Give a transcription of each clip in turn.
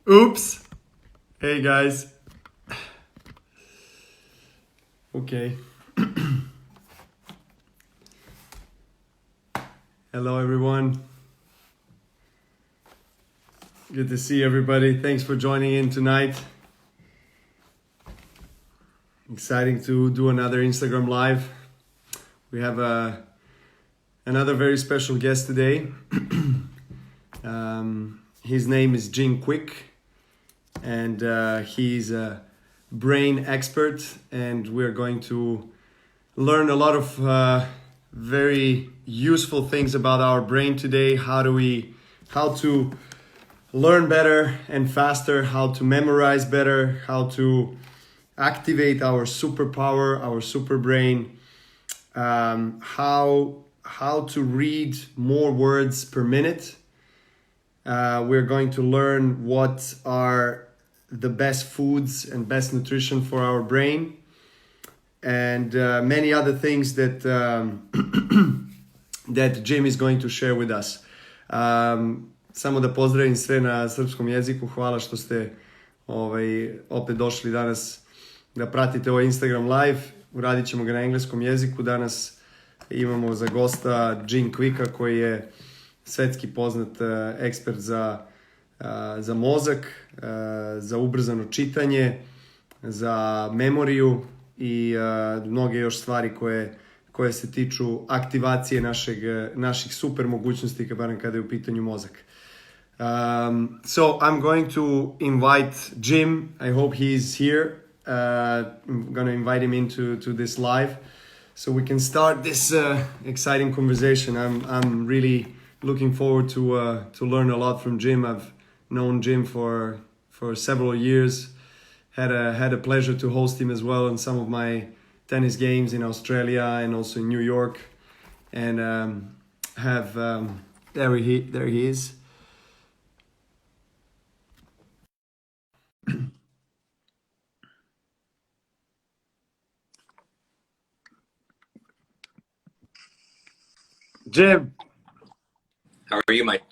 Oops. Hey guys. Okay. Hello everyone. Good to see everybody. Thanks for joining in tonight. Exciting to do another Instagram live. We have another very special guest today. His name is Kwik, and he's a brain expert, and we're going to learn a lot of very useful things about our brain today. How to learn better and faster, how to memorize better, how to activate our superpower, our super brain, how to read more words per minute. We're going to learn what are the best foods and best nutrition for our brain, and many other things that that Jim is going to share with us. Samo da pozdravim sve na srpskom jeziku. Hvala što ste opet došli danas da pratite ovaj Instagram live. Uradit ćemo ga na engleskom jeziku. Danas imamo za gosta Kwika, koji je svetski poznat ekspert za mozak, za ubrzano čitanje, za memoriju i mnoge još stvari koje se tiču aktivacije naših super mogućnosti, barem kada je u pitanju mozak. So I'm going to invite Jim. I hope he's here. I'm going to invite him into this live so we can start this exciting conversation. I'm really looking forward to learn a lot from Jim. I've known Jim for several years. Had a pleasure to host him as well in some of my tennis games in Australia and also in New York. And there he is. Jim. How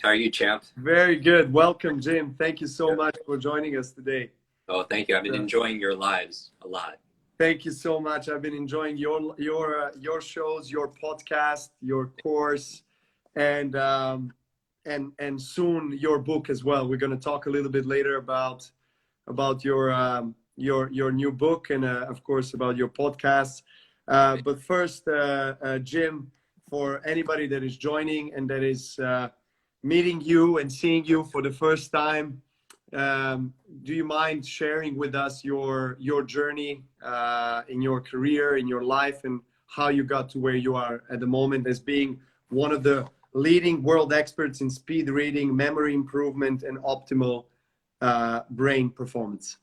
are you, champ? Very good. Welcome, Jim. Thank you so much for joining us today. Oh, thank you. I've been enjoying your lives a lot. Thank you so much. I've been enjoying your shows, your podcast, your course, and soon your book as well. We're going to talk a little bit later about your new book and of course about your podcast. But first, Jim, for anybody that is joining and that is meeting you and seeing you for the first time, do you mind sharing with us your journey in your career, in your life, and how you got to where you are at the moment as being one of the leading world experts in speed reading, memory improvement, and optimal brain performance?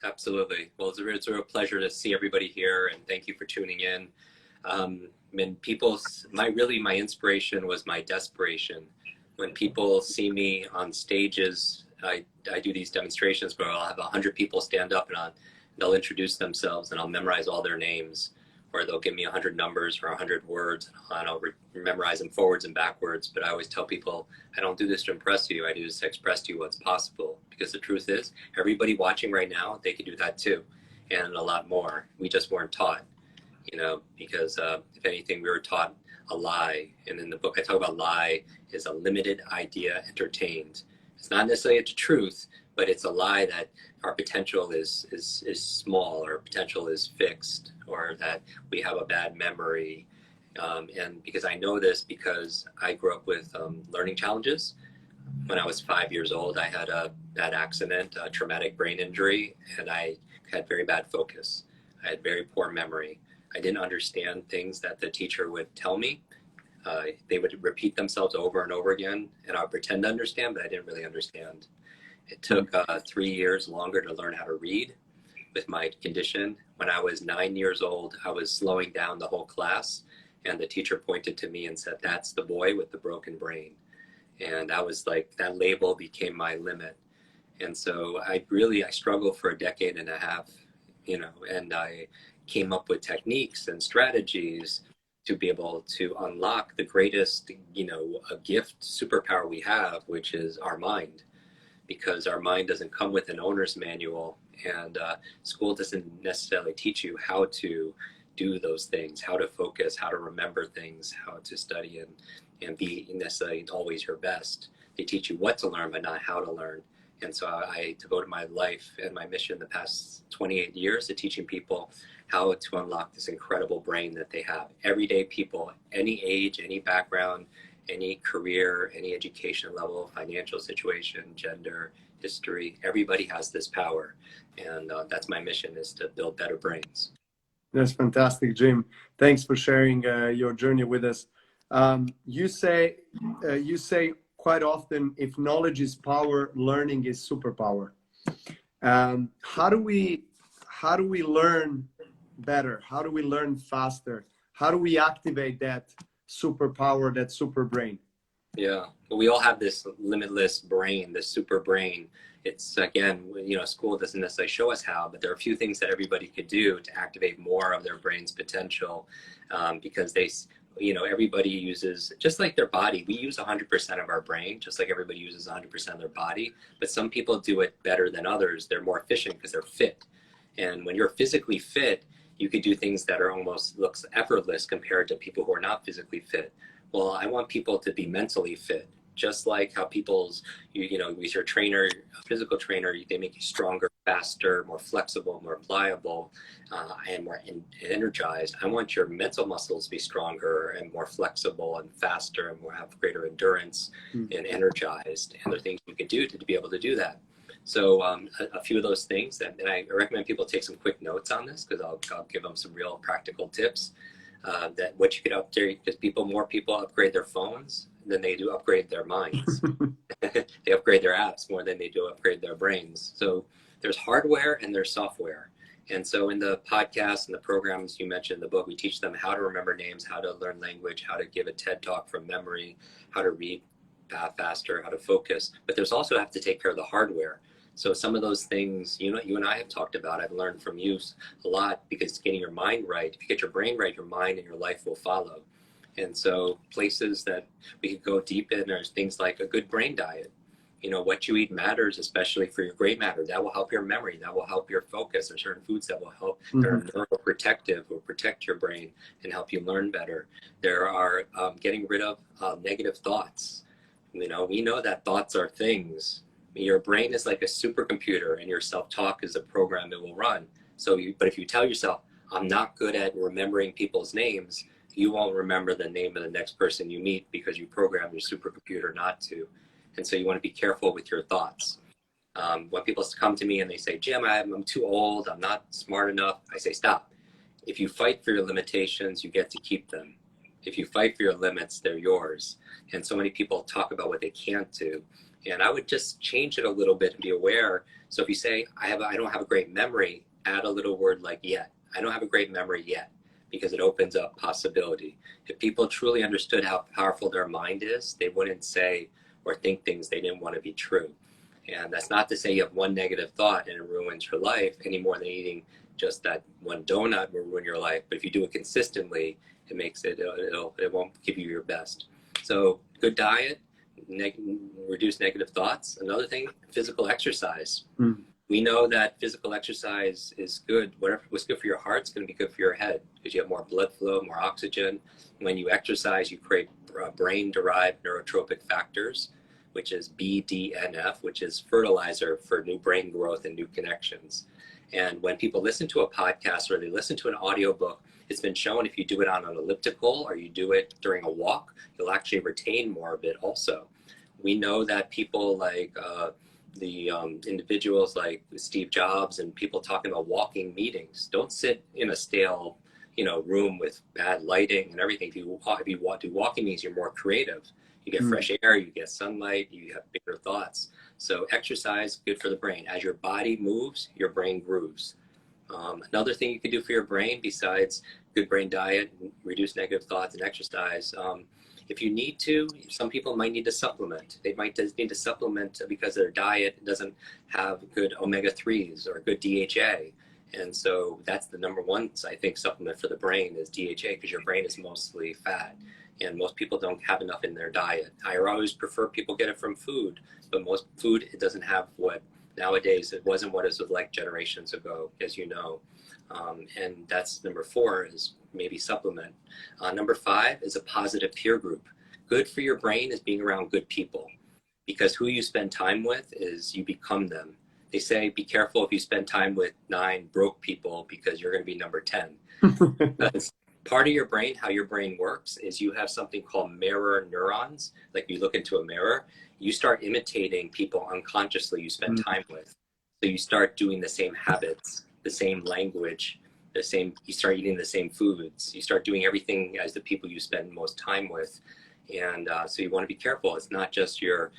Absolutely. Well, it's a real pleasure to see everybody here, and thank you for tuning in. My inspiration was my desperation. When people see me on stages, I do these demonstrations where I'll have 100 people stand up and they'll introduce themselves, and I'll memorize all their names, or they'll give me 100 numbers or 100 words, and I'll memorize them forwards and backwards. But I always tell people, I don't do this to impress you. I do this to express to you what's possible. Because the truth is, everybody watching right now, they can do that too, and a lot more. We just weren't taught, because if anything, we were taught a lie. And in the book, I talk about lie is a limited idea entertained. It's not necessarily a truth, but it's a lie that our potential is small, or potential is fixed, or that we have a bad memory. And because I know this, because I grew up with learning challenges. When I was 5 years old, I had a bad accident, a traumatic brain injury, and I had very bad focus. I had very poor memory. I didn't understand things that the teacher would tell me. They would repeat themselves over and over again, and I would pretend to understand, but I didn't really understand. It took 3 years longer to learn how to read with my condition. When I was 9 years old, I was slowing down the whole class, and the teacher pointed to me and said, "That's the boy with the broken brain." And I was like, that label became my limit. And so I struggled for a decade and a half, and I came up with techniques and strategies to be able to unlock the greatest, a gift, superpower we have, which is our mind, because our mind doesn't come with an owner's manual, and school doesn't necessarily teach you how to do those things, how to focus, how to remember things, how to study and be necessarily always your best. They teach you what to learn, but not how to learn. And so I devoted my life and my mission the past 28 years to teaching people how to unlock this incredible brain that they have. Everyday people, any age, any background, any career, any education level, financial situation, gender, history, everybody has this power. And that's my mission, is to build better brains. That's fantastic, Jim. Thanks for sharing your journey with us. You say quite often, if knowledge is power, learning is superpower. How do we learn better? How do we learn faster? How do we activate that superpower, that super brain? Yeah, we all have this limitless brain, this super brain. It's, again, school doesn't necessarily show us how, but there are a few things that everybody could do to activate more of their brain's potential, because everybody uses, just like their body, we use 100% of our brain, just like everybody uses 100% of their body, but some people do it better than others. They're more efficient because they're fit. And when you're physically fit, you could do things that are looks effortless compared to people who are not physically fit. Well, I want people to be mentally fit, just like how with your trainer, a physical trainer, they make you stronger, faster, more flexible, more pliable, and more energized. I want your mental muscles to be stronger and more flexible and faster and have greater endurance and energized. And there are things you can do to be able to do that. So a few of those things, and I recommend people take some quick notes on this, because I'll give them some real practical tips. That what you could upgrade, because more people upgrade their phones than they do upgrade their minds. They upgrade their apps more than they do upgrade their brains. So there's hardware and there's software. And so in the podcast and the programs you mentioned in the book, we teach them how to remember names, how to learn language, how to give a TED talk from memory, how to read faster, how to focus. But there's also have to take care of the hardware. So some of those things, you and I have talked about, I've learned from you a lot, because getting your mind right, if you get your brain right, your mind and your life will follow. And so places that we could go deep in, there's things like a good brain diet. What you eat matters, especially for your gray matter. That will help your memory. That will help your focus. There's certain foods that will help, that are neuroprotective, will protect your brain and help you learn better. There are getting rid of negative thoughts. We know that thoughts are things. Your brain is like a supercomputer, and your self-talk is a program it will run. But if you tell yourself, I'm not good at remembering people's names, you won't remember the name of the next person you meet, because you program your supercomputer not to. And so you want to be careful with your thoughts. When people come to me and they say, Jim, I'm too old, I'm not smart enough, I say, stop. If you fight for your limitations, you get to keep them. If you fight for your limits, they're yours. And so many people talk about what they can't do. And I would just change it a little bit and be aware. So if you say, I don't have a great memory, add a little word like yet. I don't have a great memory yet, because it opens up possibility. If people truly understood how powerful their mind is, they wouldn't say or think things they didn't want to be true. And that's not to say you have one negative thought and it ruins your life, any more than eating just that one donut will ruin your life. But if you do it consistently, it won't give you your best. So good diet, reduce negative thoughts. Another thing, physical exercise. We know that physical exercise is good. Whatever was good for your heart is going to be good for your head, because you have more blood flow, more oxygen. When you exercise, you create brain-derived neurotropic factors, which is BDNF, which is fertilizer for new brain growth and new connections. And when people listen to a podcast or they listen to an audiobook, it's been shown if you do it on an elliptical or you do it during a walk, you'll actually retain more of it also. We know that people like the individuals like Steve Jobs and people talking about walking meetings, don't sit in a stale room with bad lighting and everything. If you do walking meetings, you're more creative. You get fresh air, you get sunlight, you have bigger thoughts. So exercise, good for the brain. As your body moves, your brain grooves. Another thing you can do for your brain, besides good brain diet, reduce negative thoughts and exercise, if you need to, some people might need to supplement. They might just need to supplement because their diet doesn't have good omega-3s or good DHA. And so that's the number one, I think, supplement for the brain is DHA, because your brain is mostly fat. And most people don't have enough in their diet. I always prefer people get it from food, but most food, it doesn't have what nowadays, it wasn't what it was like generations ago, as you know. And that's number 4 is maybe supplement. Number 5 is a positive peer group. Good for your brain is being around good people, because who you spend time with is you become them. They say, be careful if you spend time with 9 broke people, because you're going to be number 10. Because part of your brain, how your brain works, is you have something called mirror neurons. Like you look into a mirror, you start imitating people unconsciously you spend time with. So you start doing the same habits, the same language, you start eating the same foods. You start doing everything as the people you spend most time with. And so you want to be careful. It's not just your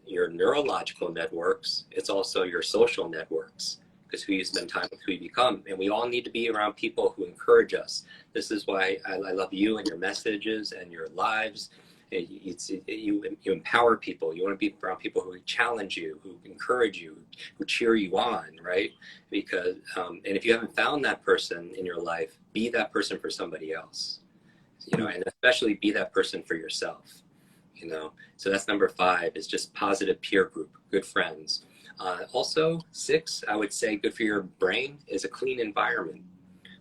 neurological networks, it's also your social networks, because who you spend time with, who you become. And we all need to be around people who encourage us. This is why I love you and your messages and your lives. You empower people. You want to be around people who challenge you, who encourage you, who cheer you on, right? Because, and if you haven't found that person in your life, be that person for somebody else, and especially be that person for yourself, So that's number 5 is just positive peer group, good friends. Also 6, I would say good for your brain is a clean environment.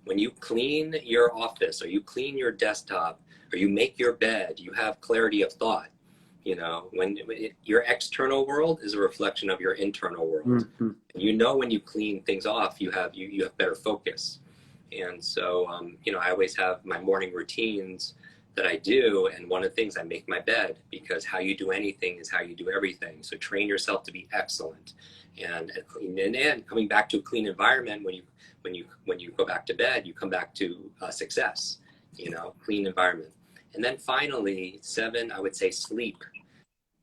When you clean your office, or you clean your desktop, or you make your bed, you have clarity of thought. When your external world is a reflection of your internal world. And when you clean things off, you have better focus. And so, I always have my morning routines that I do. And one of the things, I make my bed, because how you do anything is how you do everything. So train yourself to be excellent. And coming back to a clean environment, when you go back to bed, you come back to success, clean environment. And then finally, 7, I would say sleep.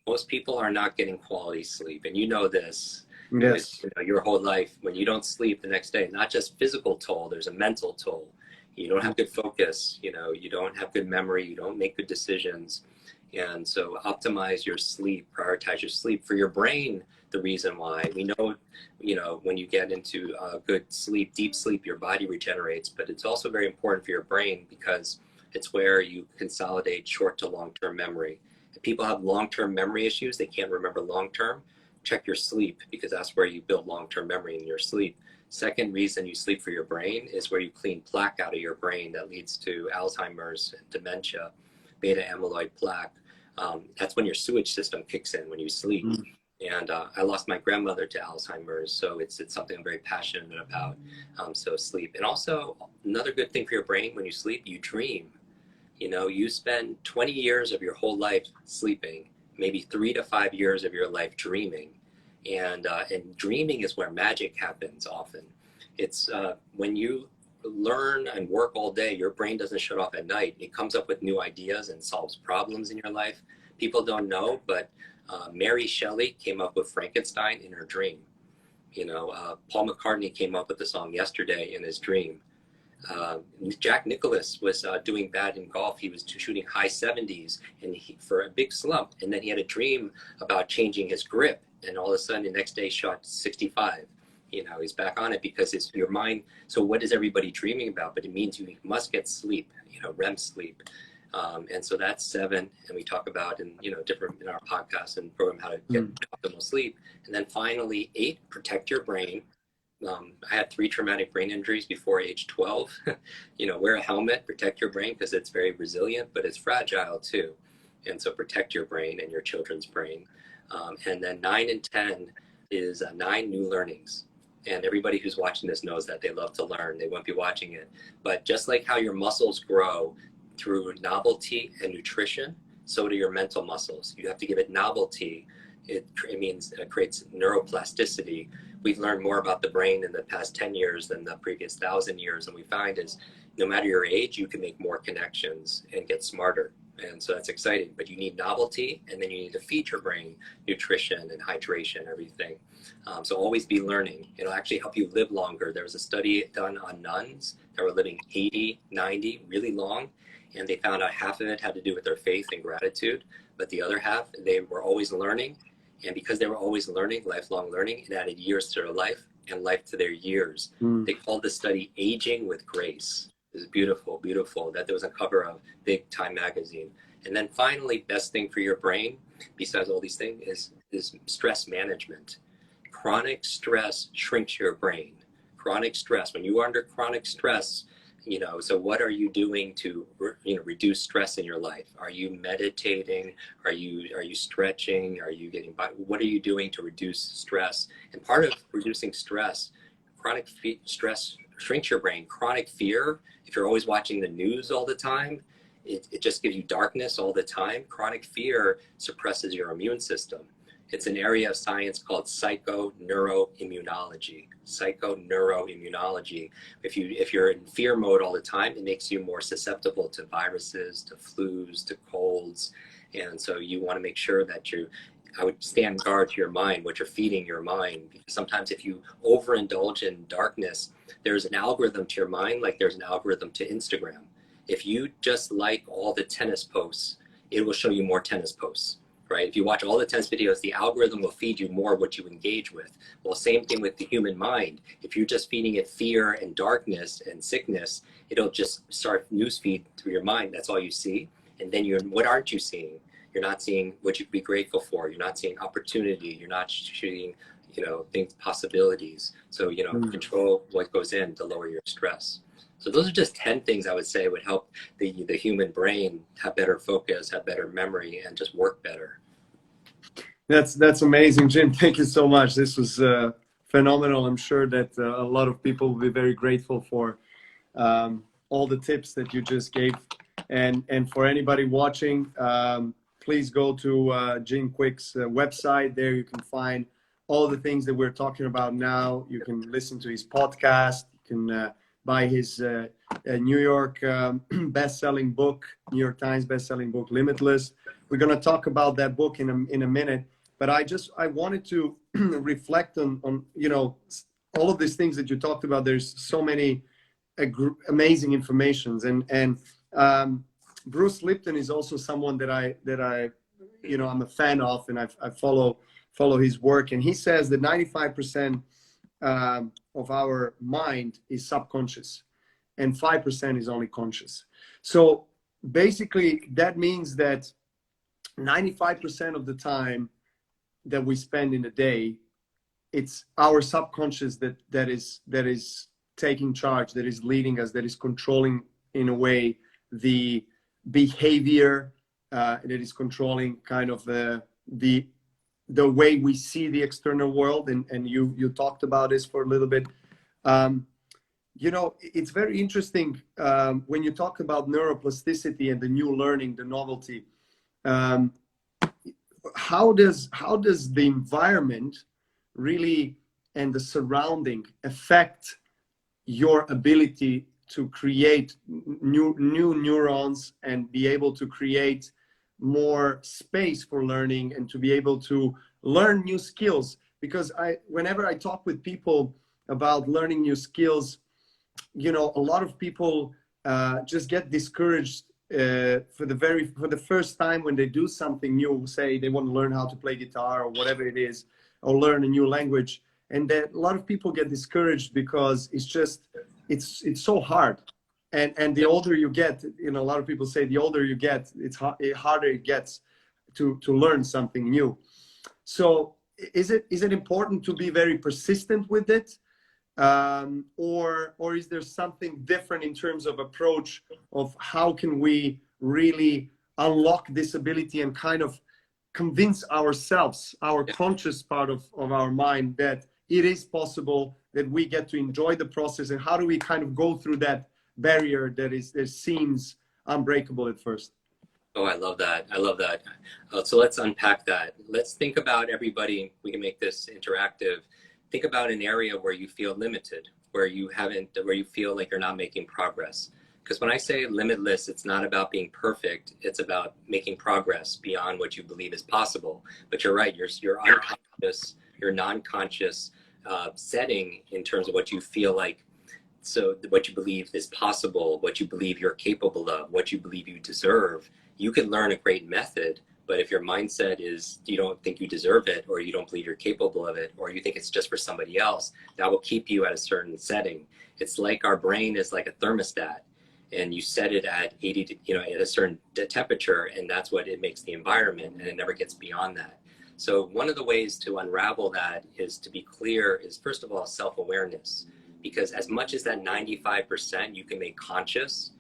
Most people are not getting quality sleep. And you know this. Yes. Your whole life, when you don't sleep the next day, not just physical toll, there's a mental toll. You don't have good focus, you don't have good memory, you don't make good decisions. And so optimize your sleep, prioritize your sleep. For your brain, the reason why, we know, when you get into good sleep, deep sleep, your body regenerates, but it's also very important for your brain, because it's where you consolidate short to long-term memory. If people have long-term memory issues, they can't remember long-term, check your sleep, because that's where you build long-term memory in your sleep. Second reason you sleep for your brain is where you clean plaque out of your brain that leads to Alzheimer's, dementia, beta amyloid plaque. That's when your sewage system kicks in when you sleep. And I lost my grandmother to Alzheimer's, so it's something I'm very passionate about. So sleep. And also another good thing for your brain, when you sleep, you dream. You spend 20 years of your whole life sleeping, maybe 3 to 5 years of your life dreaming. And dreaming is where magic happens often. It's when you learn and work all day, your brain doesn't shut off at night. It comes up with new ideas and solves problems in your life. People don't know, but Mary Shelley came up with Frankenstein in her dream. Paul McCartney came up with the song Yesterday in his dream. Jack Nicklaus was doing bad in golf. He was shooting high 70s and for a big slump. And then he had a dream about changing his grip. And all of a sudden, the next day, shot 65. He's back on it, because it's your mind. So what is everybody dreaming about? But it means you must get sleep, REM sleep. And so that's 7. And we talk about in our podcast and program how to get optimal sleep. And then finally, 8, protect your brain. I had 3 traumatic brain injuries before age 12. Wear a helmet, protect your brain, because it's very resilient, but it's fragile too. And so protect your brain and your children's brain. And then 9 and 10 is 9 new learnings. And everybody who's watching this knows that they love to learn. They won't be watching it. But just like how your muscles grow through novelty and nutrition, so do your mental muscles. You have to give it novelty. It means it creates neuroplasticity. We've learned more about the brain in the past 10 years than the previous 1,000 years. And we find is no matter your age, you can make more connections and get smarter. And so that's exciting, but you need novelty, and then you need to feed your brain nutrition and hydration, everything. So always be learning. It'll actually help you live longer. There was a study done on nuns that were living 80, 90, really long, and they found out half of it had to do with their faith and gratitude, but the other half, they were always learning. And because they were always learning, lifelong learning, it added years to their life, and life to their years. They called the study Aging with Grace. It was beautiful, beautiful. That there was a cover of Big Time magazine. And then finally, best thing for your brain, besides all these things, is stress management. Chronic stress shrinks your brain. Chronic stress, when you are under chronic stress, so what are you doing to reduce stress in your life? Are you meditating? Are you stretching? Are you getting by? What are you doing to reduce stress? And part of reducing stress, chronic stress shrinks your brain. Chronic fear, if you're always watching the news all the time, it just gives you darkness all the time. Chronic fear suppresses your immune system. It's an area of science called psychoneuroimmunology. Psychoneuroimmunology. If you're in fear mode all the time, it makes you more susceptible to viruses, to flus, to colds. And so you want to make sure that I would stand guard to your mind, what you're feeding your mind. Because sometimes if you overindulge in darkness, there's an algorithm to your mind, like there's an algorithm to Instagram. If you just like all the tennis posts, it will show you more tennis posts. Right? If you watch all the tennis videos, the algorithm will feed you more what you engage with. Well, same thing with the human mind. If you're just feeding it fear and darkness and sickness, it'll just start newsfeed through your mind. That's all you see. And then what aren't you seeing? You're not seeing what you could be grateful for. You're not seeing opportunity. You're not seeing, things, possibilities. So, control what goes in to lower your stress. So those are just 10 things I would say would help the human brain have better focus, have better memory, and just work better. That's amazing, Jim. Thank you so much. This was phenomenal. I'm sure that a lot of people will be very grateful for all the tips that you just gave. And for anybody watching, please go to Jim Kwik's website. There you can find all the things that we're talking about now. You can listen to his podcast. You can buy his New York best-selling book, New York Times best-selling book, Limitless. We're going to talk about that book in a minute, but I wanted to reflect on all of these things that you talked about. There's so many amazing informations, and Bruce Lipton is also someone that I I'm a fan of, and I follow his work, and he says that 95% of our mind is subconscious and 5% is only conscious. So basically that means that 95% of the time that we spend in a day, it's our subconscious that is taking charge, that is leading us, that is controlling in a way the behavior, that is controlling kind of the way we see the external world. And you talked about this for a little bit. It's very interesting when you talk about neuroplasticity and the new learning, the novelty. How does the environment really and the surrounding affect your ability to create new neurons and be able to create more space for learning and to be able to learn new skills? Because whenever I talk with people about learning new skills, a lot of people just get discouraged for the first time when they do something new. Say they want to learn how to play guitar or whatever it is, or learn a new language, and that a lot of people get discouraged because it's so hard. And the older you get, a lot of people say the older you get, it's harder it gets to learn something new. So is it important to be very persistent with it? Or is there something different in terms of approach of how can we really unlock this ability and kind of convince ourselves, our conscious part of our mind, that it is possible, that we get to enjoy the process? And how do we kind of go through that barrier that seems unbreakable at first? Oh, I love that. So let's unpack that. Let's think about everybody. We can make this interactive. Think about an area where you feel limited, where you feel like you're not making progress. Because when I say limitless, it's not about being perfect. It's about making progress beyond what you believe is possible. But you're right. Your unconscious, your non-conscious setting in terms of what you feel like. So what you believe is possible, what you believe you're capable of, what you believe you deserve. You can learn a great method, But if your mindset is you don't think you deserve it, or you don't believe you're capable of it, or you think it's just for somebody else, that will keep you at a certain setting. It's like our brain is like a thermostat, and you set it at 80, at a certain temperature, and that's what it makes the environment, and it never gets beyond that. So one of the ways to unravel that is to be clear is, first of all, self-awareness, because as much as that 95% you can make conscious,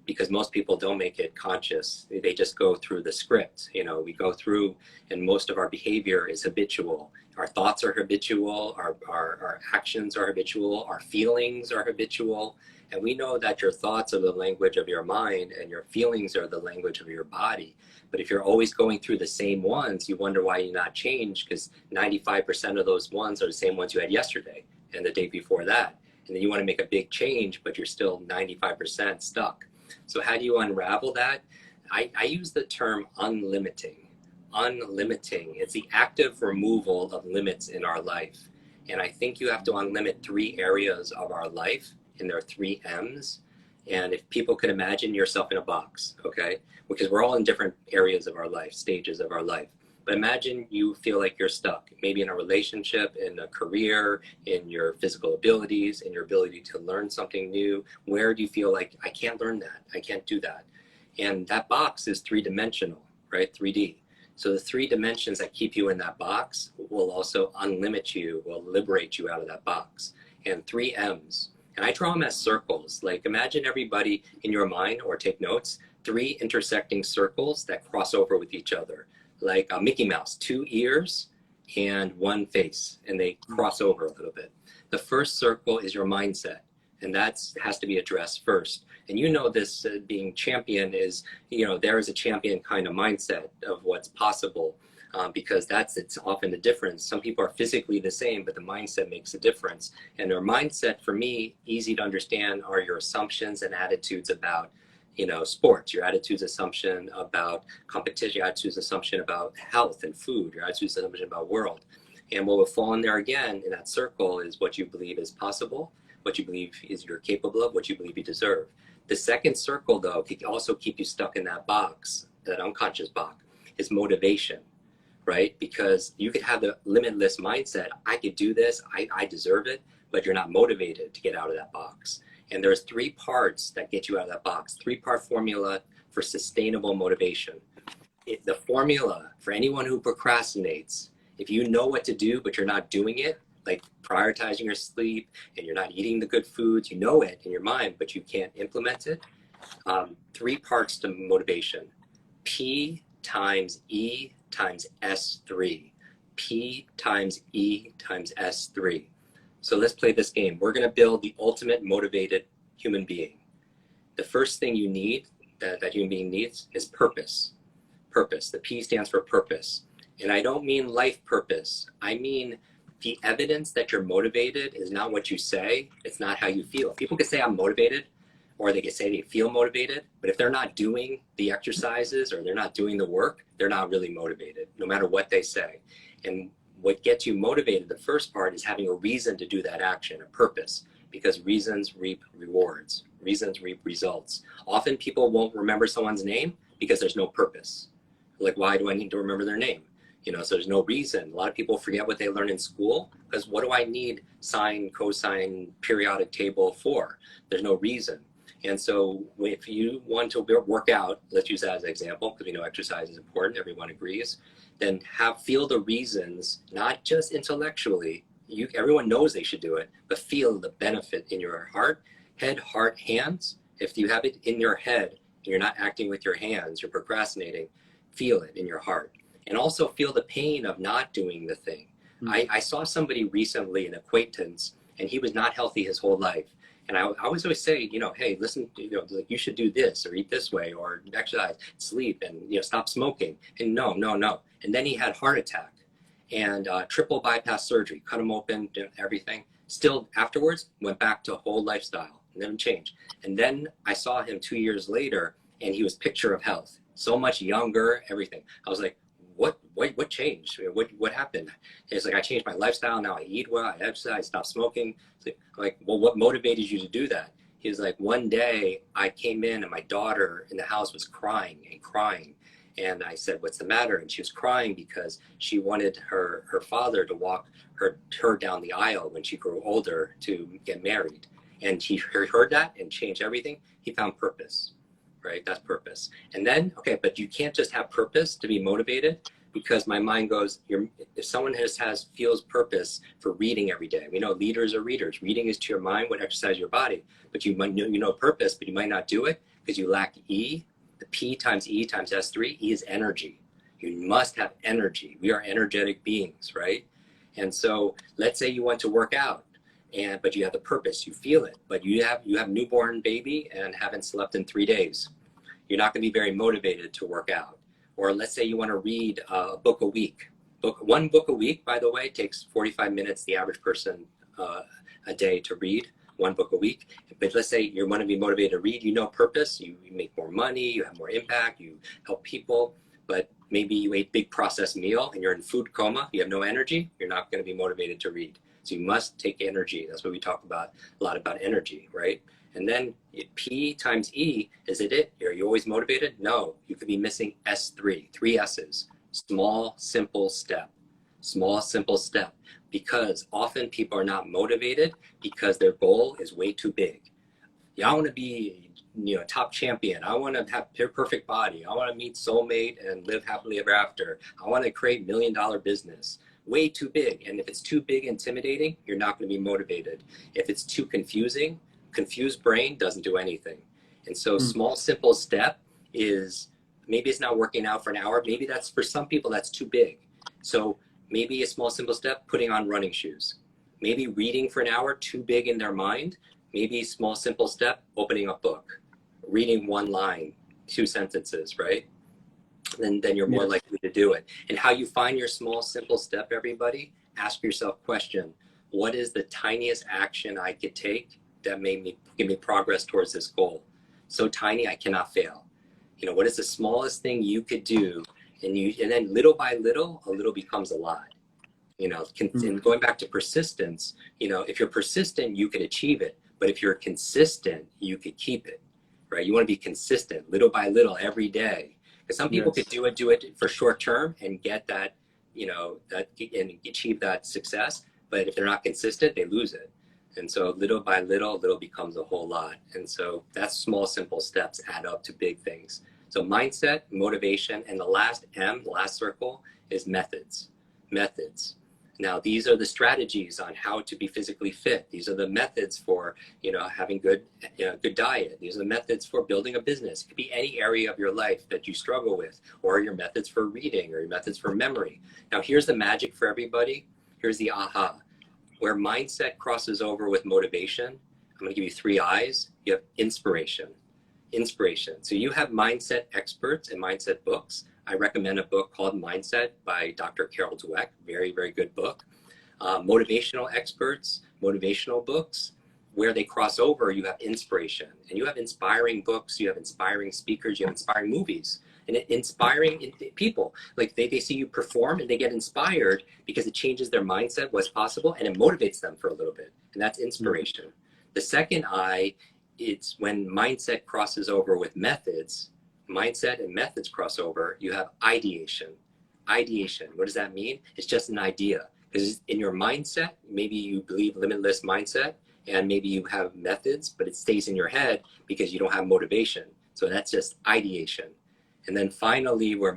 because most people don't make it conscious. They just go through the script. We go through, and most of our behavior is habitual. Our thoughts are habitual, our actions are habitual, our feelings are habitual. And we know that your thoughts are the language of your mind and your feelings are the language of your body. But if you're always going through the same ones, you wonder why you're not changed, because 95% of those ones are the same ones you had yesterday and the day before that. And then you want to make a big change, but you're still 95% stuck. So how do you unravel that? I use the term unlimiting. Unlimiting. It's the active removal of limits in our life. And I think you have to unlimit 3 areas of our life, and there are 3 M's. And if people could imagine yourself in a box, okay? Because we're all in different areas of our life, stages of our life. But imagine you feel like you're stuck, maybe in a relationship, in a career, in your physical abilities, in your ability to learn something new. Where do you feel like, I can't learn that, I can't do that? And that box is 3-dimensional, right? 3D. So the 3 dimensions that keep you in that box will also unlimit you, will liberate you out of that box. And 3 M's. And I draw them as circles. Like imagine everybody in your mind, or take notes, 3 intersecting circles that cross over with each other. Like a Mickey Mouse, 2 ears and 1 face, and they cross over a little bit. The first circle is your mindset, and that has to be addressed first. And this being champion is, there is a champion kind of mindset of what's possible, because it's often the difference. Some people are physically the same, but the mindset makes a difference. And their mindset, for me, easy to understand, are your assumptions and attitudes about sports, your attitude's assumption about competition, your attitude's assumption about health and food, your attitude's assumption about world. And what will fall in there again in that circle is what you believe is possible, what you believe is you're capable of, what you believe you deserve. The second circle, though, can also keep you stuck in that box, that unconscious box, is motivation, right? Because you could have the limitless mindset, I could do this, I deserve it, but you're not motivated to get out of that box. And there's 3 parts that get you out of that box, 3-part formula for sustainable motivation. The formula for anyone who procrastinates, if you know what to do, but you're not doing it, like prioritizing your sleep and you're not eating the good foods, you know it in your mind, but you can't implement it. 3 parts to motivation. P times E times S3. P times E times S3. So let's play this game. We're going to build the ultimate motivated human being. The first thing you need, that human being needs, is purpose. Purpose. The P stands for purpose. And I don't mean life purpose. I mean the evidence that you're motivated is not what you say. It's not how you feel. People can say I'm motivated, or they can say they feel motivated, but if they're not doing the exercises or they're not doing the work, they're not really motivated, no matter what they say. And what gets you motivated, the first part, is having a reason to do that action, a purpose, because reasons reap rewards, reasons reap results. Often people won't remember someone's name because there's no purpose. Like, why do I need to remember their name? So there's no reason. A lot of people forget what they learn in school, because what do I need sine, cosine, periodic table for? There's no reason. And so if you want to work out, let's use that as an example, because we know exercise is important, everyone agrees, then feel the reasons, not just intellectually. Everyone knows they should do it, but feel the benefit in your heart, head, heart, hands. If you have it in your head and you're not acting with your hands, you're procrastinating, feel it in your heart. And also feel the pain of not doing the thing. I saw somebody recently, an acquaintance, and he was not healthy his whole life. And I always say, hey, listen, like you should do this or eat this way or exercise, sleep, and stop smoking. And no. And then he had heart attack and triple bypass surgery, cut him open, everything. Still afterwards went back to a whole lifestyle, never changed. And then I saw him 2 years later, and he was picture of health, so much younger, everything. I was like, what changed? What happened? It's like, I changed my lifestyle. Now I eat well, I exercise, I stopped smoking. It's like, well, what motivated you to do that? He was like, one day I came in and my daughter in the house was crying and crying. And I said, what's the matter? And she was crying because she wanted her father to walk her down the aisle when she grew older to get married. And he heard that and changed everything. He found purpose, right? That's purpose. And then, okay, but you can't just have purpose to be motivated, because my mind goes, if someone feels purpose for reading every day, we know leaders are readers. Reading is to your mind what exercises your body, but you know purpose, but you might not do it because you lack E. The P times E times S3, E is energy. You must have energy. We are energetic beings, right? And so let's say you want to work out, but you have the purpose, you feel it, but you have newborn baby and haven't slept in 3 days. You're not going to be very motivated to work out. Or let's say you want to read a book a week. One book a week, by the way, takes 45 minutes, the average person a day to read. One book a week. But let's say you want to be motivated to read, you know purpose, you make more money, you have more impact, you help people, but maybe you ate big processed meal and you're in food coma, you have no energy, you're not going to be motivated to read. So you must take energy. That's what we talk about a lot about energy, right? And then P times E, is it? Are you always motivated? No, you could be missing S3, 3 S's. Small, simple step. Small, simple step. Because often people are not motivated because their goal is way too big. Yeah, I want to be, top champion. I want to have a perfect body. I want to meet soulmate and live happily ever after. I want to create $1 million business. Way too big. And if it's too big, intimidating, you're not going to be motivated. If it's too confusing, confused brain doesn't do anything. And so small, simple step is, maybe it's not working out for an hour. Maybe that's, for some people, that's too big. So maybe a small, simple step, putting on running shoes. Maybe reading for an hour, too big in their mind. Maybe small, simple step, opening a book, reading 1 line, 2 sentences, right? Then you're more likely to do it. And how you find your small, simple step, everybody, ask yourself question, what is the tiniest action I could take that give me progress towards this goal? So tiny, I cannot fail. What is the smallest thing you could do? And then little by little, a little becomes a lot. And going back to persistence, if you're persistent, you could achieve it. But if you're consistent, you could keep it, right? You want to be consistent, little by little, every day. Because some people could do it for short term and get that, and achieve that success. But if they're not consistent, they lose it. And so little by little becomes a whole lot. And so that's small, simple steps add up to big things. So mindset, motivation, and the last M, the last circle, is methods. Methods. Now, these are the strategies on how to be physically fit. These are the methods for, having good diet. These are the methods for building a business. It could be any area of your life that you struggle with, or your methods for reading, or your methods for memory. Now, here's the magic for everybody. Here's the aha. Where mindset crosses over with motivation, I'm going to give you 3 I's. You have inspiration. Inspiration. So you have mindset experts and mindset books. I recommend a book called Mindset by Dr. Carol Dweck. Very, very good book. Motivational experts, motivational books. Where they cross over, you have inspiration. And you have inspiring books, you have inspiring speakers, you have inspiring movies. And inspiring people, like they see you perform and they get inspired because it changes their mindset, what's possible, and it motivates them for a little bit. And that's inspiration. The second I, it's when mindset crosses over with methods. Mindset and methods cross over, you have ideation. Ideation, what does that mean? It's just an idea. Because in your mindset, maybe you believe limitless mindset, and maybe you have methods, but it stays in your head because you don't have motivation. So that's just ideation. And then finally, where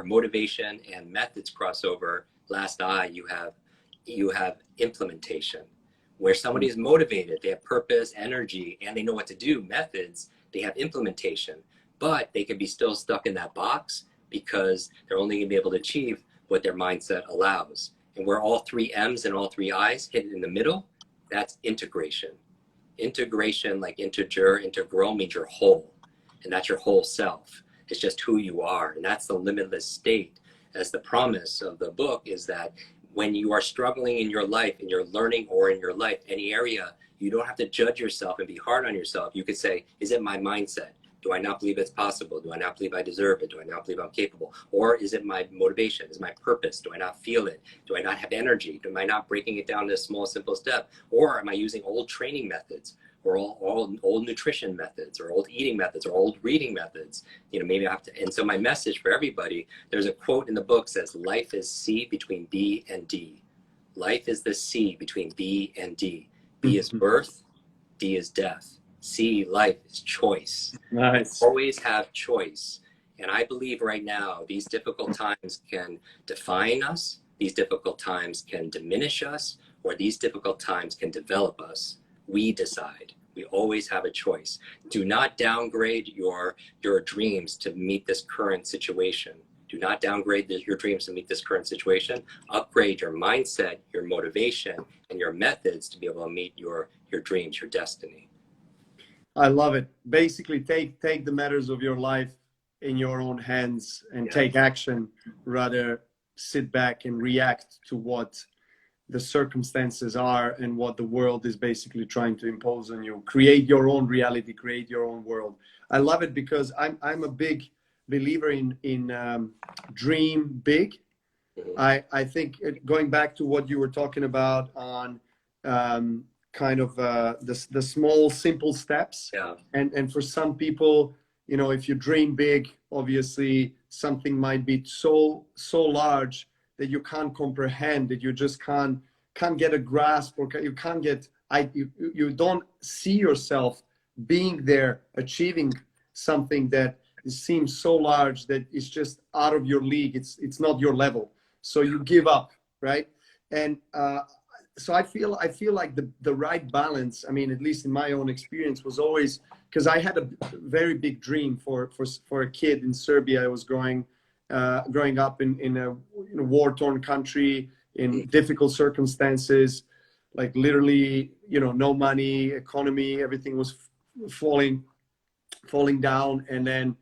motivation and methods cross over, last I, you have implementation. Where somebody is motivated, they have purpose, energy, and they know what to do, methods, they have implementation. But they can be still stuck in that box because they're only going to be able to achieve what their mindset allows. And where all 3 M's and all 3 I's hit in the middle, that's integration. Integration, like integer, integral, means you're whole. And that's your whole self. It's just who you are. And that's the limitless state. As the promise of the book is that when you are struggling in your life, in your learning or in your life, any area, you don't have to judge yourself and be hard on yourself. You could say, is it my mindset? Do I not believe it's possible? Do I not believe I deserve it? Do I not believe I'm capable? Or is it my motivation? Is it my purpose? Do I not feel it? Do I not have energy? Am I not breaking it down to a small, simple step? Or am I using old training methods? or all old nutrition methods or old eating methods or old reading methods. You know, maybe I have to, and so my message for everybody, there's a quote in the book says, life is C between B and D. Life is the C between B and D. B is birth, D is death. C, life, is choice. Nice. Always have choice. And I believe right now, these difficult times can define us, these difficult times can diminish us, or these difficult times can develop us. We decide. We always have a choice. Do not downgrade your dreams to meet this current situation. Do not downgrade your dreams to meet this current situation. Upgrade your mindset, your motivation, and your methods to be able to meet your dreams, your destiny. I love it. Basically, take the matters of your life in your own hands and take action, rather sit back and react to what the circumstances are and what the world is basically trying to impose on you. Create your own reality, create your own world. I love it because I'm a big believer in dream big. I think going back to what you were talking about on kind of the small, simple steps. Yeah. And for some people, you know, if you dream big, obviously something might be so large that you can't comprehend, that you just can't get a grasp, or you can't get, you don't see yourself being there, achieving something that seems so large that it's just out of your league. It's not your level. So you give up, right? And so I feel like the right balance, I mean, at least in my own experience, was always, because I had a very big dream for a kid in Serbia. I was growing up in a war-torn country, in difficult circumstances, like literally, you know, no money, economy, everything was falling down. And then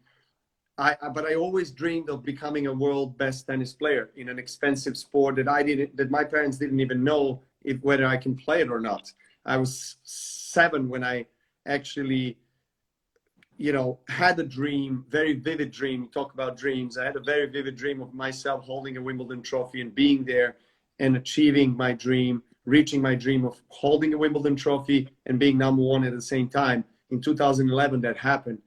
but I always dreamed of becoming a world best tennis player in an expensive sport that my parents didn't even know whether I can play it or not. I was 7 when I actually, you know, had a dream, very vivid dream. Talk about dreams. I had a very vivid dream of myself holding a Wimbledon trophy and being there and achieving my dream, reaching my dream of holding a Wimbledon trophy and being #1 at the same time. In 2011, that happened.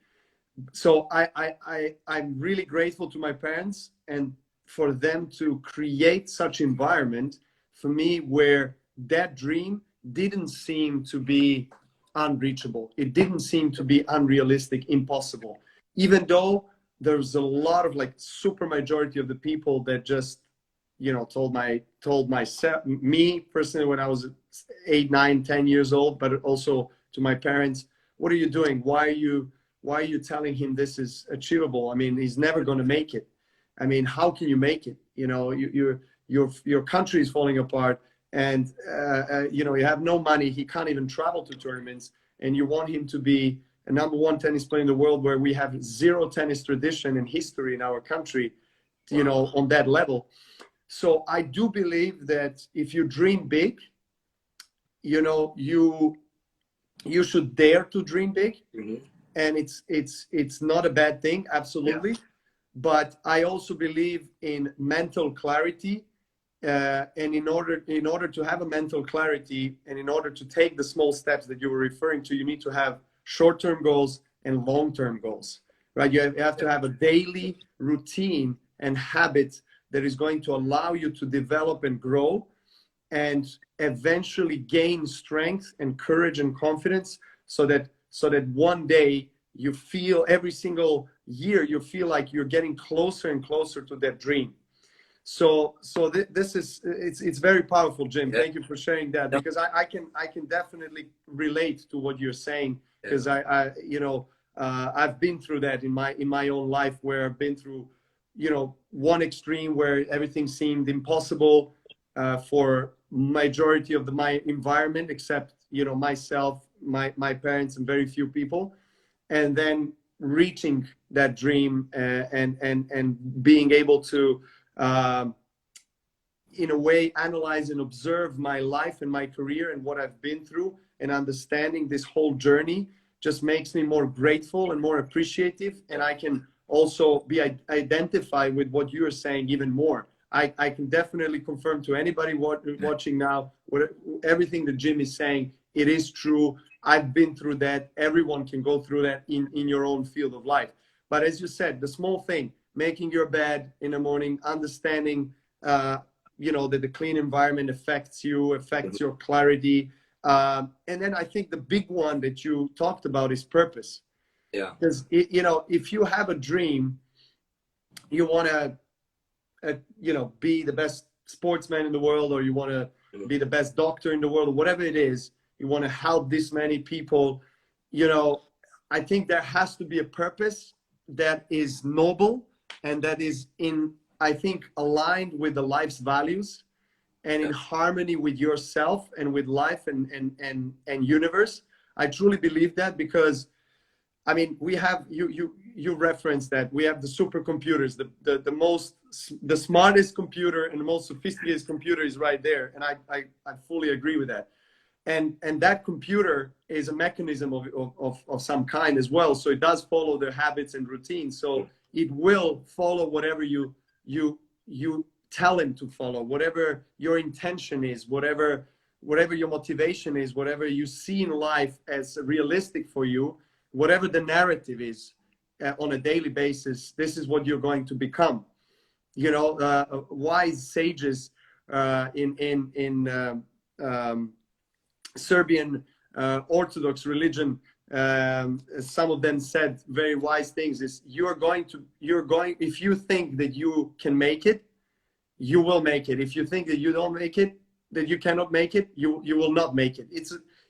So I'm really grateful to my parents and for them to create such environment for me where that dream didn't seem to be unreachable. It didn't seem to be unrealistic, impossible. Even though there's a lot of like super majority of the people that just, you know, told me personally when I was 8, 9, 10 years old, but also to my parents, what are you doing? Why are you telling him this is achievable? I mean, he's never going to make it. I mean, how can you make it? You know, your country is falling apart, and you know, you have no money. He can't even travel to tournaments, and you want him to be a #1 tennis player in the world, where we have zero tennis tradition and history in our country, you know, on that level. So I do believe that if you dream big, you know, you should dare to dream big. And it's not a bad thing, absolutely. Yeah. But I also believe in mental clarity, and in order to have a mental clarity, and in order to take the small steps that you were referring to, you need to have short-term goals and long-term goals, right? You have to have a daily routine and habit that is going to allow you to develop and grow, and eventually gain strength and courage and confidence, so that one day you feel, every single year, you feel like you're getting closer and closer to that dream. So this is, it's very powerful, Jim. Thank you for sharing that, because I can definitely relate to what you're saying, because I you know, I've been through that in my own life, where I've been through, you know, one extreme where everything seemed impossible for majority of my environment, except, you know, myself, my parents, and very few people, and then reaching that dream and being able to in a way analyze and observe my life and my career and what I've been through, and understanding this whole journey just makes me more grateful and more appreciative, and I can also be identified with what you're saying even more. I can definitely confirm to anybody watching now, everything that Jim is saying, it is true. I've been through that. Everyone can go through that in your own field of life. But as you said, the small thing, making your bed in the morning, understanding, you know, that the clean environment affects you, affects your clarity. And then I think the big one that you talked about is purpose. Yeah. Because, you know, if you have a dream, you want to, you know, be the best sportsman in the world, or you want to be the best doctor in the world, or whatever it is, you want to help this many people, you know, I think there has to be a purpose that is noble and that is in, I think, aligned with the life's values and in harmony with yourself and with life and universe. I truly believe that, because I mean, we have, you referenced that we have the supercomputers, the smartest computer and the most sophisticated computer is right there, and I fully agree with that. And that computer is a mechanism of some kind as well, so it does follow their habits and routines. So it will follow whatever you tell him to follow, whatever your intention is, whatever your motivation is, whatever you see in life as realistic for you. Whatever the narrative is on a daily basis, this is what you're going to become. You know, wise sages in Serbian Orthodox religion, some of them said very wise things. Is if you think that you can make it, you will make it. If you think that you don't make it, that you cannot make it, you will not make it.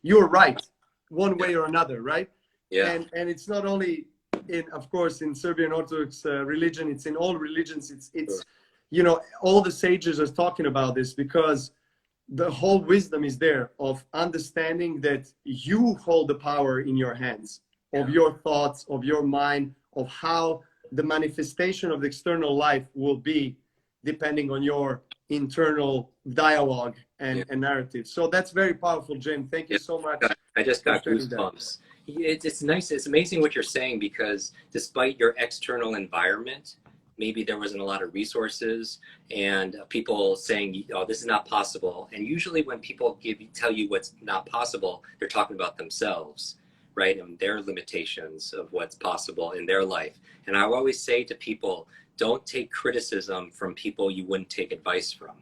You're right, one way or another, right? Yeah. And it's not only of course, in Serbian Orthodox religion, it's in all religions. It's you know, all the sages are talking about this, because the whole wisdom is there of understanding that you hold the power in your hands, of your thoughts, of your mind, of how the manifestation of the external life will be, depending on your internal dialogue and narrative. So that's very powerful, Jim. Thank you so much. I just got goosebumps. It's nice. It's amazing what you're saying, because despite your external environment, maybe there wasn't a lot of resources and people saying, oh, this is not possible. And usually when people tell you what's not possible, they're talking about themselves, right? And their limitations of what's possible in their life. And I always say to people, don't take criticism from people you wouldn't take advice from.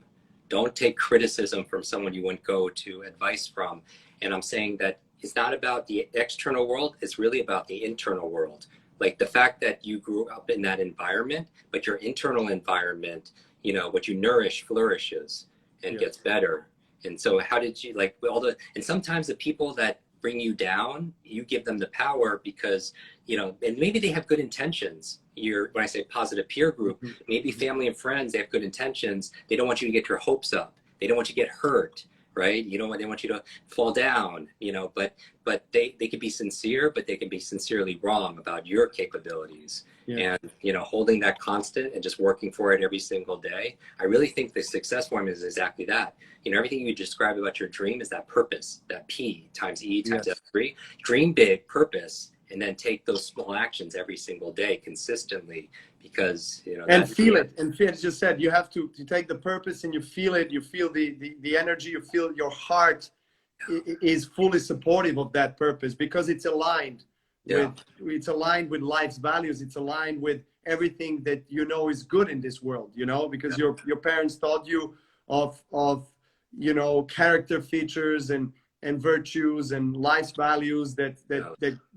Don't take criticism from someone you wouldn't go to advice from. And I'm saying that it's not about the external world, it's really about the internal world. Like the fact that you grew up in that environment, but your internal environment, you know, what you nourish flourishes and gets better. And so how did you, like, and sometimes the people that bring you down, you give them the power because, you know, and maybe they have good intentions. When I say positive peer group, maybe family and friends, they have good intentions. They don't want you to get your hopes up. They don't want you to get hurt. Right? You know, they want you to fall down, you know, but they can be sincere, but they can be sincerely wrong about your capabilities. And, you know, holding that constant and just working for it every single day. I really think the success formula is exactly that. You know, everything you describe about your dream is that purpose, that P times E times F3. Dream big, purpose, and then take those small actions every single day consistently, because, you know, and feel it. And feel, as you said, you have to take the purpose and you feel it. You feel the energy. You feel your heart is fully supportive of that purpose, because it's aligned with life's values. It's aligned with everything that you know is good in this world, you know, because your parents taught you of you know, character features and virtues and life's values that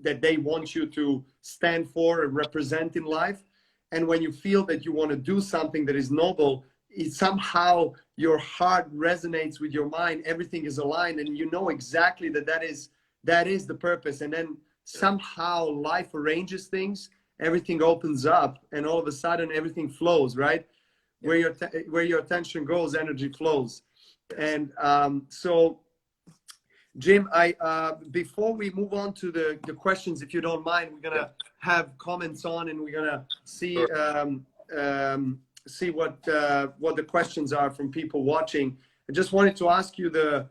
they want you to stand for and represent in life. And when you feel that you want to do something that is noble, somehow your heart resonates with your mind, everything is aligned, and you know exactly that is the purpose. And then somehow life arranges things, everything opens up, and all of a sudden everything flows, right? Where your attention goes, energy flows. And so Jim, before we move on to the questions, if you don't mind, we're gonna have comments on, and we're gonna see see what the questions are from people watching. I just wanted to ask you the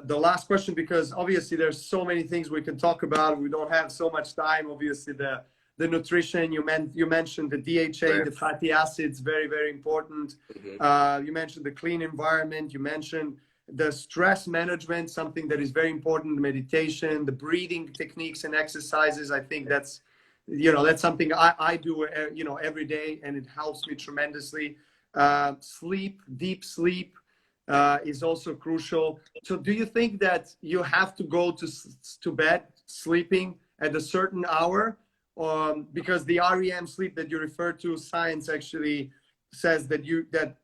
last question, because obviously there's so many things we can talk about. We don't have so much time. Obviously the nutrition, you mentioned the DHA, the fatty acids, very, very important. You mentioned the clean environment. You mentioned the stress management, something that is very important, meditation, the breathing techniques and exercises. I think that's, that's something I do, every day, and it helps me tremendously. Sleep, deep sleep, is also crucial. So do you think that you have to go to bed sleeping at a certain hour? Because the REM sleep that you refer to, science actually says that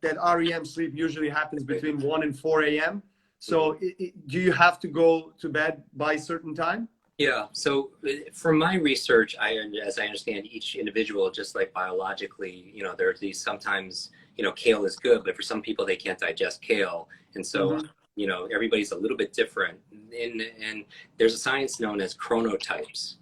that REM sleep usually happens between 1 and 4 a.m. So do you have to go to bed by a certain time? Yeah. So from my research, as I understand, each individual, just like biologically, there's these sometimes, kale is good, but for some people they can't digest kale. And so, everybody's a little bit different. And there's a science known as chronotypes,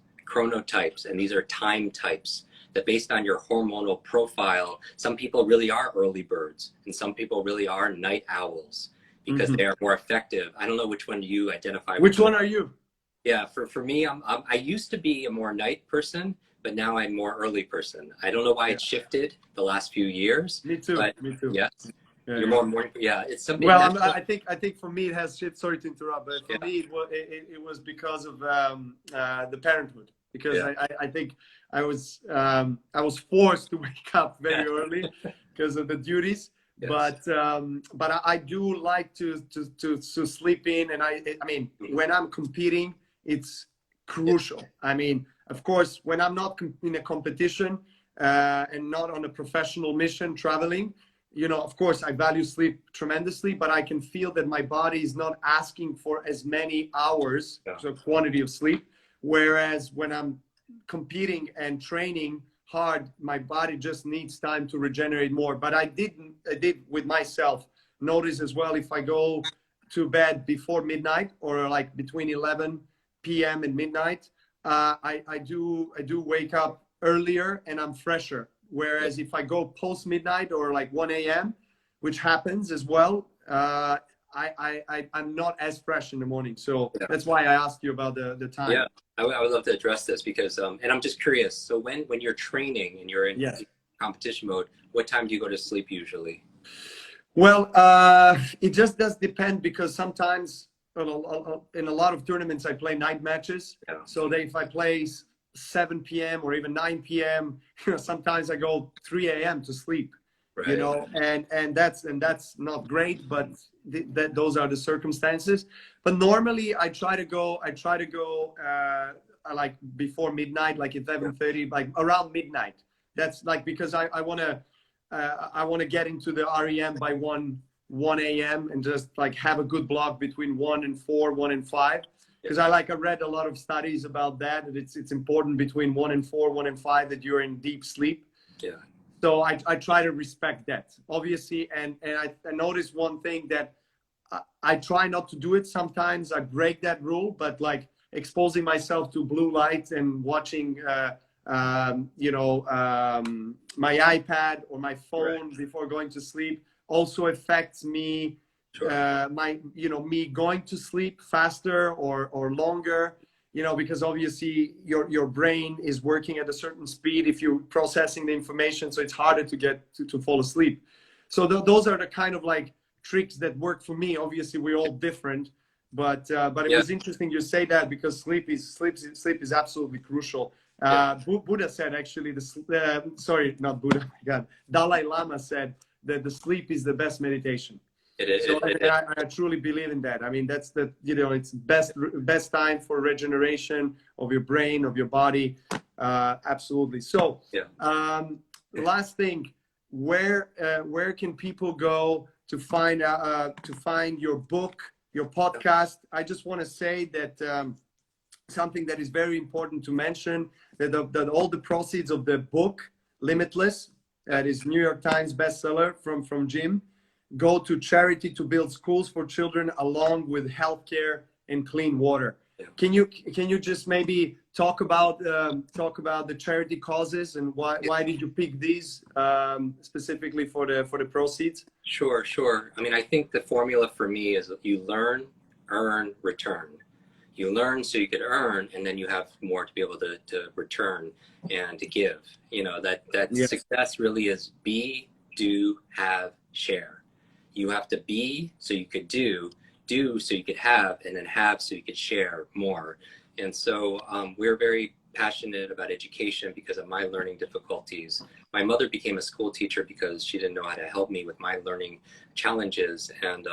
and these are time types that based on your hormonal profile, some people really are early birds and some people really are night owls because they are more effective. I don't know which one you identify with. Which one are you? Yeah, for me, I used to be a more night person, but now I'm more early person. I don't know why it shifted the last few years. Me too. But me too. Yes, yeah, you're more morning. Yeah, it's something. Well, I think for me it has shit. Sorry to interrupt, but for me it was because of the parenthood. Because I think I was forced to wake up very early because of the duties. Yes. But I do like to sleep in, and I mean when I'm competing, it's crucial. I mean, of course, when I'm not in a competition and not on a professional mission traveling, of course, I value sleep tremendously, but I can feel that my body is not asking for as many hours, so quantity of sleep. Whereas when I'm competing and training hard, my body just needs time to regenerate more. But I did with myself notice as well, if I go to bed before midnight or like between 11 p.m. and midnight, I do wake up earlier and I'm fresher. Whereas if I go post midnight or like 1 a.m., which happens as well, I'm not as fresh in the morning. So that's why I asked you about the time. Yeah, I would love to address this because, and I'm just curious. So when you're training and you're in competition mode, what time do you go to sleep usually? Well, it just does depend because sometimes in a lot of tournaments I play night matches. Yeah. So that if I play 7 p.m. or even 9 p.m., sometimes I go 3 a.m. to sleep. Right. And that's not great, but those are the circumstances. But normally I try to go like before midnight, like 11:30, like around midnight. That's like because I want to get into the REM by 1 a.m. and just like have a good block between 1 and 4, 1 and 5. Because I read a lot of studies about that it's important between 1 and 4, 1 and 5 that you're in deep sleep. Yeah. So I try to respect that, obviously. And I noticed one thing that I try not to do it. Sometimes I break that rule, but like exposing myself to blue light and watching, my iPad or my phone before going to sleep also affects me. Sure. Me going to sleep faster or longer. Because obviously your brain is working at a certain speed if you're processing the information, so it's harder to get to fall asleep. So those are the kind of like tricks that work for me. Obviously, we're all different, but it was interesting you say that because sleep is absolutely crucial. Buddha said actually sorry, not Buddha. My God, Dalai Lama said that the sleep is the best meditation. I truly believe in that. I mean, that's it's best time for regeneration of your brain, of your body. Absolutely. So, last thing, where can people go to find your book, your podcast? I just want to say that something that is very important to mention that all the proceeds of the book Limitless, that is New York Times bestseller from Jim, go to charity to build schools for children along with healthcare and clean water. Yeah. Can you just maybe talk about the charity causes and why did you pick these specifically for the proceeds? Sure. I mean, I think the formula for me is you learn, earn, return. You learn so you could earn, and then you have more to be able to return and to give. That success really is be, do, have, share. You have to be so you could do, do so you could have, and then have so you could share more. And so we're very passionate about education because of my learning difficulties. My mother became a school teacher because she didn't know how to help me with my learning challenges. And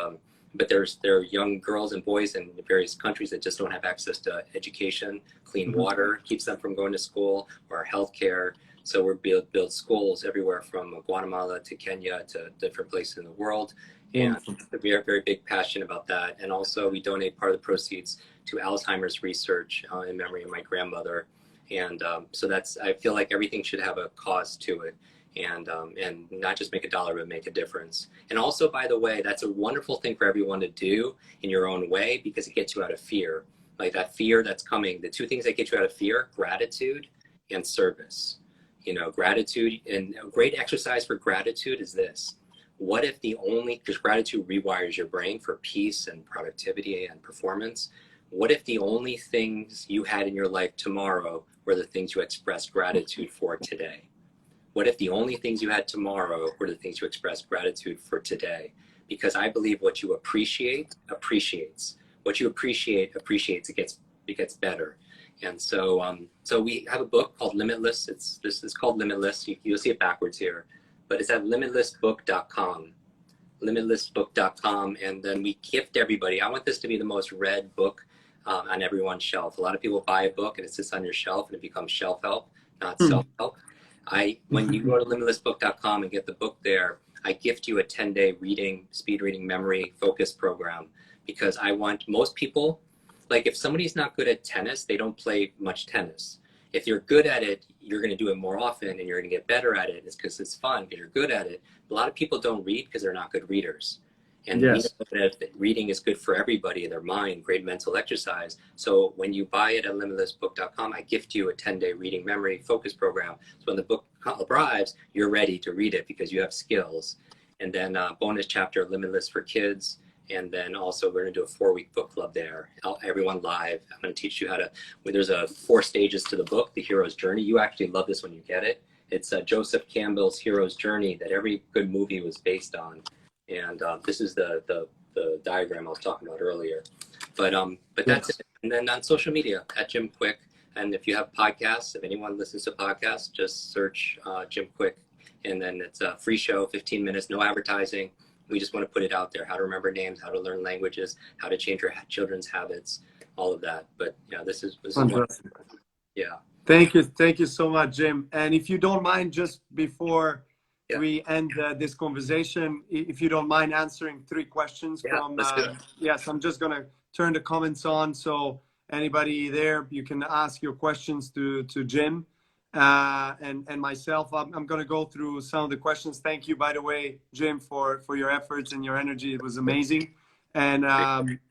but there are young girls and boys in various countries that just don't have access to education, clean water, keeps them from going to school, or healthcare. So we're build schools everywhere from Guatemala to Kenya to different places in the world. And we have a very big passion about that. And also we donate part of the proceeds to Alzheimer's research in memory of my grandmother. And so I feel like everything should have a cause to it, and not just make a dollar, but make a difference. And also, by the way, that's a wonderful thing for everyone to do in your own way, because it gets you out of fear. Like that fear that's coming, the two things that get you out of fear: gratitude and service. You know, gratitude, and a great exercise for gratitude is this. What if because gratitude rewires your brain for peace and productivity and performance. What if the only things you had in your life tomorrow were the things you expressed gratitude for today? What if the only things you had tomorrow were the things you expressed gratitude for today? Because I believe what you appreciate appreciates. What you appreciate appreciates. It gets better. And so so we have a book called Limitless. This is called Limitless. You'll see it backwards here, but it's at limitlessbook.com. limitlessbook.com, and then we gift everybody. I want this to be the most read book on everyone's shelf. A lot of people buy a book and it sits on your shelf and it becomes shelf help, not self-help. When you go to limitlessbook.com and get the book there, I gift you a 10-day speed reading, memory, focus program, because I want most people, like if somebody's not good at tennis, they don't play much tennis. If you're good at it, you're going to do it more often and you're going to get better at it. It's because it's fun, because you're good at it. A lot of people don't read because they're not good readers. And reading is good for everybody in their mind, great mental exercise. So when you buy it at limitlessbook.com, I gift you a 10-day reading, memory, focus program. So when the book arrives, you're ready to read it because you have skills. And then bonus chapter, Limitless for Kids. And then also we're going to do a 4-week book club there. Everyone live. I'm going to teach you how to, there's 4 stages to the book, The Hero's Journey. You actually love this when you get it. It's Joseph Campbell's Hero's Journey that every good movie was based on. And this is the diagram I was talking about earlier. But that's it. And then on social media, at Jim Kwik. And if you have podcasts, if anyone listens to podcasts, just search Jim Kwik. And then it's a free show, 15 minutes, no advertising. We just want to put it out there, how to remember names, how to learn languages, how to change your children's habits, all of that. But yeah, this is fantastic. Yeah. Thank you so much, Jim. And if you don't mind, just before we end this conversation, if you don't mind answering 3 questions from yes, I'm just gonna turn the comments on, so anybody there, you can ask your questions to Jim and myself. I'm gonna go through some of the questions. Thank you, by the way, Jim, for your efforts and your energy. It was amazing. And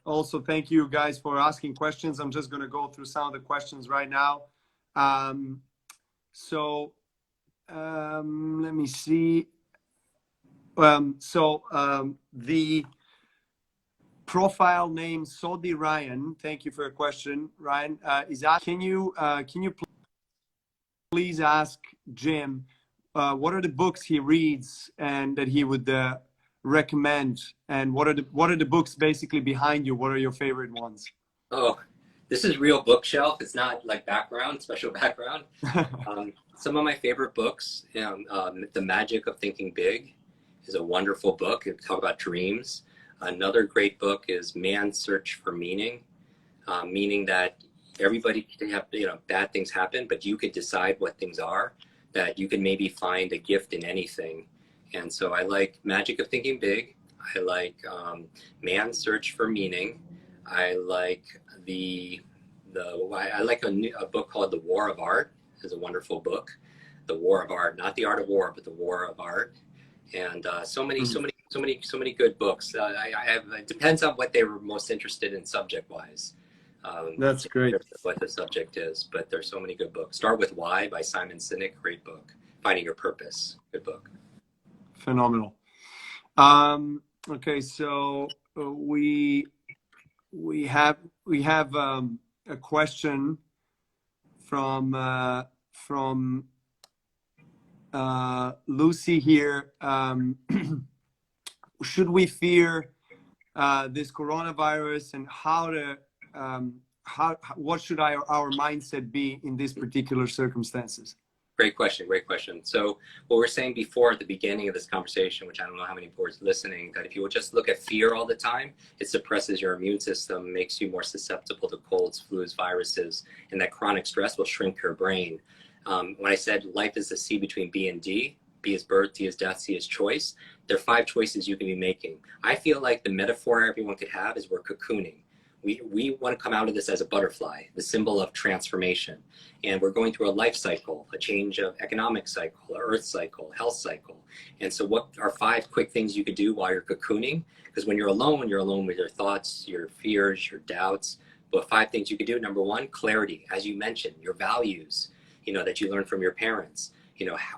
also thank you guys for asking questions. I'm just gonna go through some of the questions right now. Let me see. The profile name Sodi Ryan, thank you for your question, Ryan, is asking, can you please ask Jim what are the books he reads and that he would recommend, and what are the books basically behind you? What are your favorite ones? Oh, this is real bookshelf. It's not like special background. Some of my favorite books, The Magic of Thinking Big is a wonderful book. It talks about dreams. Another great book is Man's Search for Meaning, meaning that everybody can have, bad things happen, but you could decide what things are, that you can maybe find a gift in anything. And so I like Magic of Thinking Big. I like Man's Search for Meaning. I like I like a book called The War of Art. Is a wonderful book. The War of Art, not The Art of War, but The War of Art. And so many good books. It depends on what they were most interested in subject-wise. That's great. What the subject is, but there's so many good books. Start with Why by Simon Sinek, great book. Finding Your Purpose, good book. Phenomenal. Okay, so we have a question from Lucy here. Should we fear this coronavirus, and what should our mindset be in these particular circumstances? Great question. Great question. So what we're saying before at the beginning of this conversation, which I don't know how many people are listening, that if you will just look at fear all the time, it suppresses your immune system, makes you more susceptible to colds, flus, viruses, and that chronic stress will shrink your brain. When I said life is a C between B and D, B is birth, D is death, C is choice, there are 5 choices you can be making. I feel like the metaphor everyone could have is we're cocooning. We want to come out of this as a butterfly, the symbol of transformation. And we're going through a life cycle, a change of economic cycle, earth cycle, health cycle. And so what are 5 quick things you could do while you're cocooning? Because when you're alone with your thoughts, your fears, your doubts. But 5 things you could do. Number 1, clarity. As you mentioned, your values, that you learned from your parents.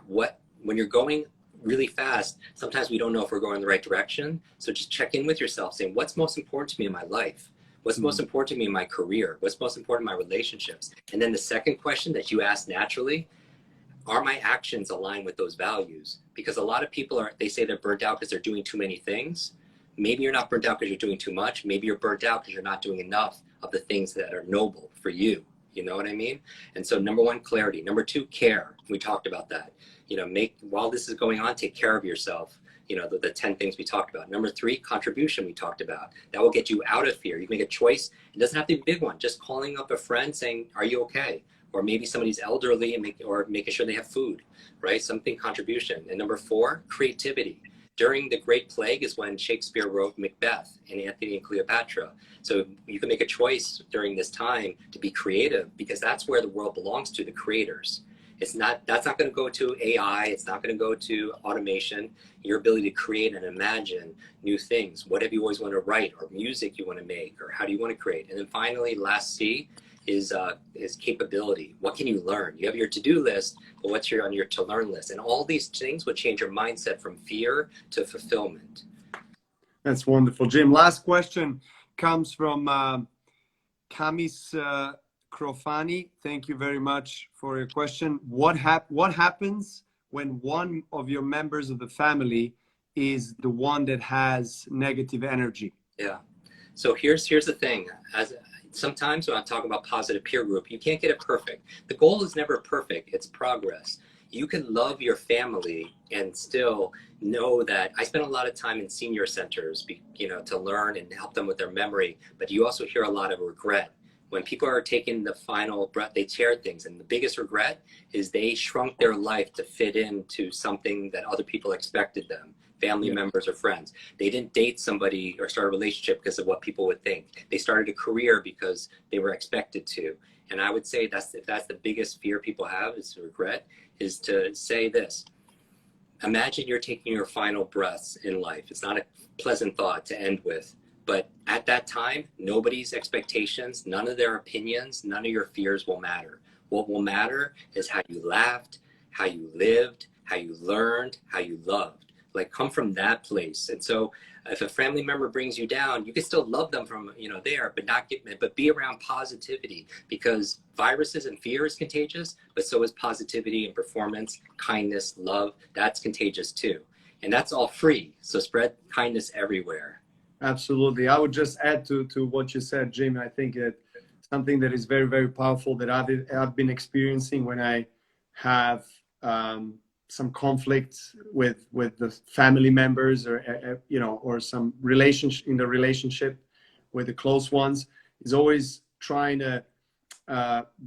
When you're going really fast, sometimes we don't know if we're going in the right direction. So just check in with yourself, saying, what's most important to me in my life? What's most important to me in my career? What's most important in my relationships? And then the second question that you ask naturally, are my actions aligned with those values? Because a lot of people they say they're burnt out because they're doing too many things. Maybe you're not burnt out because you're doing too much. Maybe you're burnt out because you're not doing enough of the things that are noble for you. You know what I mean? And so number 1, clarity. Number 2, care. We talked about that. While this is going on, take care of yourself. The 10 things we talked about. Number 3, contribution we talked about. That will get you out of fear. You can make a choice. It doesn't have to be a big one. Just calling up a friend saying, are you okay? Or maybe somebody's elderly and making sure they have food, right? Something contribution. And number 4, creativity. During the Great Plague is when Shakespeare wrote Macbeth and Antony and Cleopatra. So you can make a choice during this time to be creative, because that's where the world belongs to, the creators. That's not going to go to AI. It's not going to go to automation. Your ability to create and imagine new things. What have you always wanted to write, or music you want to make, or how do you want to create? And then finally, last C is capability. What can you learn? You have your to-do list, but what's on your to-learn list? And all these things would change your mindset from fear to fulfillment. That's wonderful, Jim. Last question comes from Kamis Krofani. Thank you very much for your question. What happens when one of your members of the family is the one that has negative energy? Yeah. So here's the thing. Sometimes when I talk about positive peer group, you can't get it perfect. The goal is never perfect. It's progress. You can love your family and still know that. I spend a lot of time in senior centers, to learn and help them with their memory. But you also hear a lot of regret. When people are taking the final breath, they share things. And the biggest regret is they shrunk their life to fit into something that other people expected them, family members or friends. They didn't date somebody or start a relationship because of what people would think. They started a career because they were expected to. And I would say if that's the biggest fear people have, is regret, is to say this. Imagine you're taking your final breaths in life. It's not a pleasant thought to end with. But at that time, nobody's expectations, none of their opinions, none of your fears will matter. What will matter is how you laughed, how you lived, how you learned, how you loved. Like, come from that place. And so if a family member brings you down, you can still love them from, there, but be around positivity, because viruses and fear is contagious, but so is positivity and performance, kindness, love. That's contagious too. And that's all free. So spread kindness everywhere. Absolutely. I would just add to what you said, Jim. I think that something that is very, very powerful that I've been experiencing when I have some conflicts with the family members, or some relationship with the close ones, is always trying to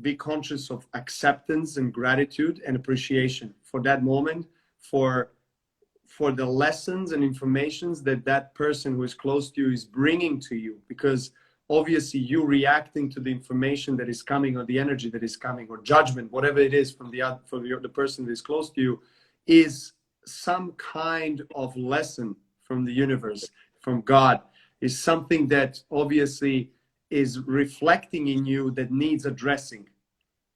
be conscious of acceptance and gratitude and appreciation for that moment, for the lessons and informations that person who is close to you is bringing to you, because obviously you reacting to the information that is coming, or the energy that is coming, or judgment, whatever it is from the person that is close to you, is some kind of lesson from the universe, from God, is something that obviously is reflecting in you that needs addressing.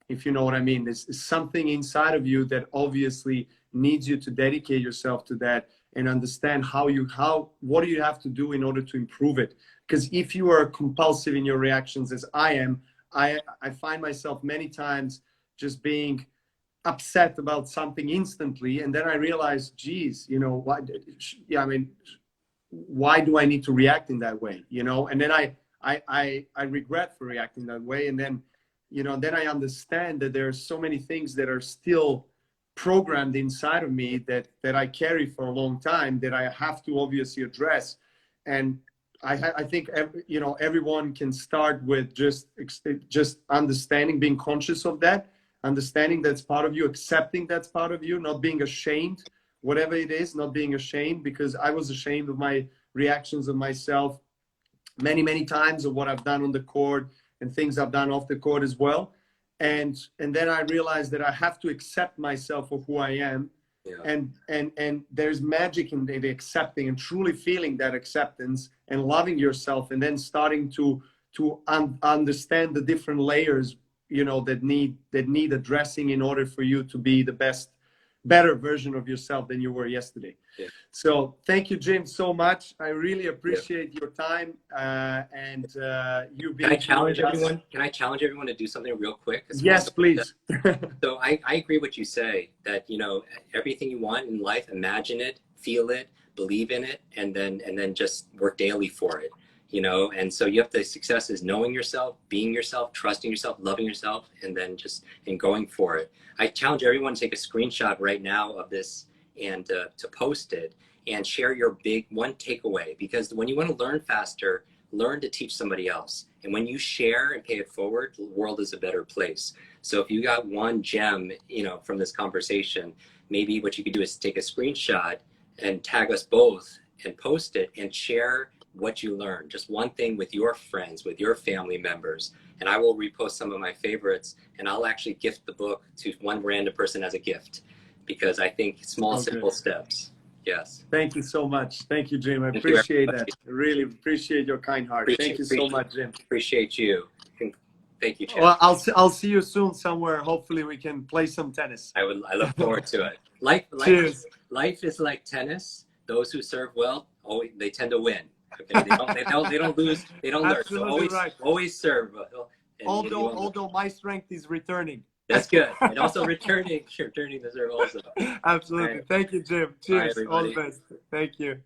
If you know what I mean, there's something inside of you that obviously needs you to dedicate yourself to that and understand what do you have to do in order to improve it. Because if you are compulsive in your reactions, as I am, I find myself many times just being upset about something instantly, and then I realize, geez, what? Yeah, I mean, why do I need to react in that way? You know, and then I regret for reacting that way. And then, you know, then I understand that there are so many things that are still programmed inside of me that I carry for a long time that I have to obviously address. And I think you know, everyone can start with just understanding, being conscious of that, understanding that's part of you, accepting that's part of you, not being ashamed, whatever it is, not being ashamed, because I was ashamed of my reactions of myself many times, of what I've done on the court and things I've done off the court as well. And then I realized that I have to accept myself for who I am. Yeah. And there's magic in the accepting and truly feeling that acceptance and loving yourself, and then starting to understand the different layers, you know, that need addressing in order for you to be the better version of yourself than you were yesterday. Yeah. So thank you, Jim, so much. I really appreciate your time and you being. Can I challenge everyone? Can I challenge everyone to do something real quick? Yes, please. So I agree what you say, that, you know, everything you want in life, imagine it, feel it, believe in it, and then just work daily for it. You know, and so you have to, success is knowing yourself, being yourself, trusting yourself, loving yourself, and then going for it. I challenge everyone to take a screenshot right now of this and to post it and share your big one takeaway, because when you want to learn faster, learn to teach somebody else. And when you share and pay it forward, the world is a better place. So if you got one gem, you know, from this conversation, maybe what you could do is take a screenshot and tag us both and post it and share what you learned, just one thing, with your friends, with your family members, and I will repost some of my favorites, and I'll actually gift the book to one random person as a gift, because I think small, simple steps. Yes. Thank you so much. Thank you, Jim. I appreciate that. I really appreciate your kind heart. Thank you so much, Jim. Appreciate you. Thank you, Chad. Well, I'll see you soon somewhere. Hopefully we can play some tennis. I look forward to it. Life is like tennis. Those who serve well, they tend to win. Okay, they don't lose, they don't learn. So always serve. Although my strength is returning. That's good. And also returning the serve also. Absolutely. Right. Thank you, Jim. Cheers. All the best. Thank you.